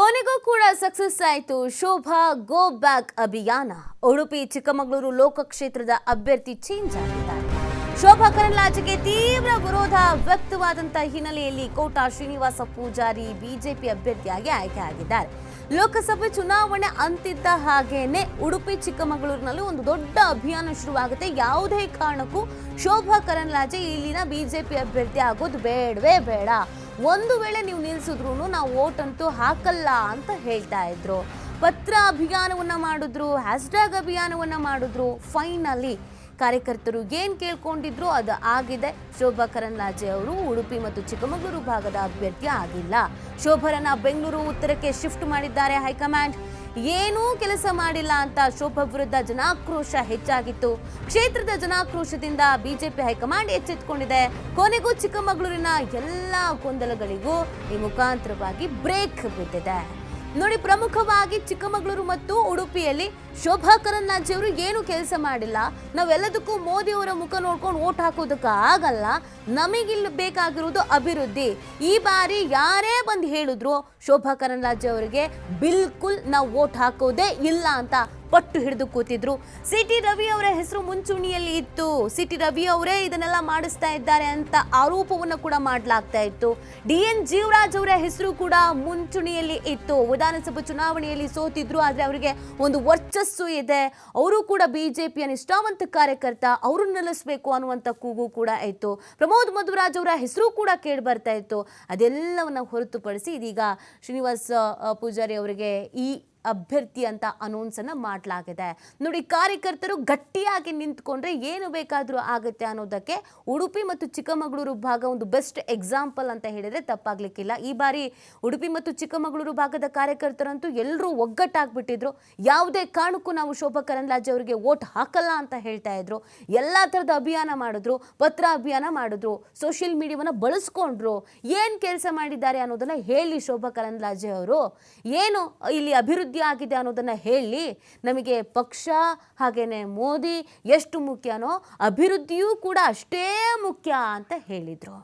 ಕೊನೆಗೂ ಕೂಡ ಸಕ್ಸಸ್ ಆಯಿತು ಶೋಭಾ ಗೋ ಬ್ಯಾಕ್ ಅಭಿಯಾನ. ಉಡುಪಿ ಚಿಕ್ಕಮಗಳೂರು ಲೋಕಕ್ಷೇತ್ರದ ಅಭ್ಯರ್ಥಿ ಚೇಂಜ್ ಆಗಿದ್ದಾರೆ. ಶೋಭಾ ಕರಂದ್ಲಾಜೆಗೆ ತೀವ್ರ ವಿರೋಧ ವ್ಯಕ್ತವಾದಂತ ಹಿನ್ನೆಲೆಯಲ್ಲಿ ಕೋಟಾ ಶ್ರೀನಿವಾಸ ಪೂಜಾರಿ ಬಿಜೆಪಿ ಅಭ್ಯರ್ಥಿಯಾಗಿ ಆಯ್ಕೆ ಆಗಿದ್ದಾರೆ. ಲೋಕಸಭೆ ಚುನಾವಣೆ ಅಂತಿದ್ದ ಹಾಗೇನೆ ಉಡುಪಿ ಚಿಕ್ಕಮಗಳೂರಿನಲ್ಲಿ ಒಂದು ದೊಡ್ಡ ಅಭಿಯಾನ ಶುರುವಾಗುತ್ತೆ. ಯಾವುದೇ ಕಾರಣಕ್ಕೂ ಶೋಭಾ ಕರಂದ್ಲಾಜೆ ಇಲ್ಲಿನ ಬಿಜೆಪಿ ಅಭ್ಯರ್ಥಿ ಆಗೋದು ಬೇಡವೇ ಬೇಡ. ಒಂದು ವೇಳೆ ನೀವು ನಿಲ್ಸಿದ್ರು ನಾವು ವೋಟ್ ಅಂತೂ ಹಾಕಲ್ಲ ಅಂತ ಹೇಳ್ತಾ ಇದ್ರು. ಪತ್ರ ಅಭಿಯಾನವನ್ನ ಮಾಡಿದ್ರು, ಹ್ಯಾಶ್ಟ್ಯಾಗ್ ಅಭಿಯಾನವನ್ನ ಮಾಡಿದ್ರು. ಫೈನಲಿ ಕಾರ್ಯಕರ್ತರು ಏನ್ ಕೇಳ್ಕೊಂಡಿದ್ರು ಅದು ಆಗಿದೆ. ಶೋಭಾ ಕರಂದ್ಲಾಜೆ ಅವರು ಉಡುಪಿ ಮತ್ತು ಚಿಕ್ಕಮಗಳೂರು ಭಾಗದ ಅಭ್ಯರ್ಥಿ ಆಗಿಲ್ಲ. ಶೋಭರನ್ನ ಬೆಂಗಳೂರು ಉತ್ತರಕ್ಕೆ ಶಿಫ್ಟ್ ಮಾಡಿದ್ದಾರೆ ಹೈಕಮಾಂಡ್. ಏನೂ ಕೆಲಸ ಮಾಡಿಲ್ಲ ಅಂತ ಶೋಭಾ ವಿರುದ್ಧ ಜನಾಕ್ರೋಶ ಹೆಚ್ಚಾಗಿತ್ತು. ಕ್ಷೇತ್ರದ ಜನಾಕ್ರೋಶದಿಂದ ಬಿಜೆಪಿ ಹೈಕಮಾಂಡ್ ಎಚ್ಚೆತ್ತುಕೊಂಡಿದೆ. ಕೊನೆಗೂ ಚಿಕ್ಕಮಗಳೂರಿನ ಎಲ್ಲ ಗೊಂದಲಗಳಿಗೂ ಈ ಮುಖಾಂತರವಾಗಿ ಬ್ರೇಕ್ ಬಿದ್ದಿದೆ. ನೋಡಿ, ಪ್ರಮುಖವಾಗಿ ಚಿಕ್ಕಮಗಳೂರು ಮತ್ತು ಉಡುಪಿಯಲ್ಲಿ ಶೋಭಾ ಕರಂದ್ಲಾಜೆ ಅವರು ಏನು ಕೆಲಸ ಮಾಡಿಲ್ಲ. ನಾವೆಲ್ಲದಕ್ಕೂ ಮೋದಿ ಅವರ ಮುಖ ನೋಡ್ಕೊಂಡು ವೋಟ್ ಹಾಕೋದಕ್ಕೆ ಆಗಲ್ಲ. ನಮಗಿಲ್ಲಿ ಬೇಕಾಗಿರುವುದು ಅಭಿವೃದ್ಧಿ. ಈ ಬಾರಿ ಯಾರೇ ಬಂದು ಹೇಳಿದ್ರು ಶೋಭಾ ಕರಂದ್ಲಾಜೆ ಅವರಿಗೆ ಬಿಲ್ಕುಲ್ ನಾವು ವೋಟ್ ಹಾಕೋದೇ ಇಲ್ಲ ಅಂತ ಪಟ್ಟು ಹಿಡಿದು ಕೂತಿದ್ರು. ಸಿ.ಟಿ. ರವಿ ಅವರ ಹೆಸರು ಮುಂಚೂಣಿಯಲ್ಲಿ ಇತ್ತು. ಸಿ.ಟಿ. ರವಿ ಅವರೇ ಇದನ್ನೆಲ್ಲ ಮಾಡಿಸ್ತಾ ಇದ್ದಾರೆ ಅಂತ ಆರೋಪವನ್ನು ಕೂಡ ಮಾಡಲಾಗ್ತಾ ಇತ್ತು. ಡಿ.ಎನ್. ಜೀವರಾಜ್ ಅವರ ಹೆಸರು ಕೂಡ ಮುಂಚೂಣಿಯಲ್ಲಿ ಇತ್ತು. ವಿಧಾನಸಭಾ ಚುನಾವಣೆಯಲ್ಲಿ ಸೋತಿದ್ರು, ಆದ್ರೆ ಅವರಿಗೆ ಒಂದು ವರ್ಚಸ್ಸು ಇದೆ. ಅವರು ಕೂಡ ಬಿಜೆಪಿಯ ನಿಷ್ಠಾವಂತ ಕಾರ್ಯಕರ್ತ, ಅವರು ನಿಲ್ಲಿಸಬೇಕು ಅನ್ನುವಂಥ ಕೂಗು ಕೂಡ ಇತ್ತು. ಪ್ರಮೋದ್ ಮಧ್ವರಾಜ್ ಅವರ ಹೆಸರು ಕೂಡ ಕೇಳಿ ಬರ್ತಾ ಇತ್ತು. ಅದೆಲ್ಲವನ್ನ ಹೊರತುಪಡಿಸಿ ಇದೀಗ ಶ್ರೀನಿವಾಸ ಪೂಜಾರಿ ಅವರಿಗೆ ಈ ಅಭ್ಯರ್ಥಿ ಅಂತ ಅನೌನ್ಸ್ ಅನ್ನ ಮಾಡಲಾಗಿದೆ. ನೋಡಿ, ಕಾರ್ಯಕರ್ತರು ಗಟ್ಟಿಯಾಗಿ ನಿಂತ್ಕೊಂಡ್ರೆ ಏನು ಬೇಕಾದರೂ ಆಗುತ್ತೆ ಅನ್ನೋದಕ್ಕೆ ಉಡುಪಿ ಮತ್ತು ಚಿಕ್ಕಮಗಳೂರು ಭಾಗ ಒಂದು ಬೆಸ್ಟ್ ಎಕ್ಸಾಂಪಲ್ ಅಂತ ಹೇಳಿದ್ರೆ ತಪ್ಪಾಗ್ಲಿಕ್ಕಿಲ್ಲ. ಈ ಬಾರಿ ಉಡುಪಿ ಮತ್ತು ಚಿಕ್ಕಮಗಳೂರು ಭಾಗದ ಕಾರ್ಯಕರ್ತರಂತೂ ಎಲ್ಲರೂ ಒಗ್ಗಟ್ಟಾಗ್ಬಿಟ್ಟಿದ್ರು. ಯಾವುದೇ ಕಾರಣಕ್ಕೂ ನಾವು ಶೋಭಾ ಕರಂದ್ಲಾಜೆ ಅವರಿಗೆ ವೋಟ್ ಹಾಕಲ್ಲ ಅಂತ ಹೇಳ್ತಾ ಇದ್ರು. ಎಲ್ಲ ಥರದ ಅಭಿಯಾನ ಮಾಡಿದ್ರು, ಪತ್ರ ಅಭಿಯಾನ ಮಾಡಿದ್ರು, ಸೋಷಿಯಲ್ ಮೀಡಿಯಾವನ್ನ ಬಳಸ್ಕೊಂಡ್ರು. ಏನು ಕೆಲಸ ಮಾಡಿದ್ದಾರೆ ಅನ್ನೋದನ್ನ ಹೇಳಿ ಶೋಭಾ ಕರಂದ್ಲಾಜೆ ಅವರು. ಏನು ಇಲ್ಲಿ ಅಭಿವೃದ್ಧಿ ಆಗಿದೆ ಅನ್ನೋದನ್ನ ಹೇಳಿ. ನಮಗೆ ಪಕ್ಷ ಹಾಗೇನೆ ಮೋದಿ ಎಷ್ಟು ಮುಖ್ಯನೋ ಅಭಿವೃದ್ಧಿಯೂ ಕೂಡ ಅಷ್ಟೇ ಮುಖ್ಯ ಅಂತ ಹೇಳಿದ್ರು.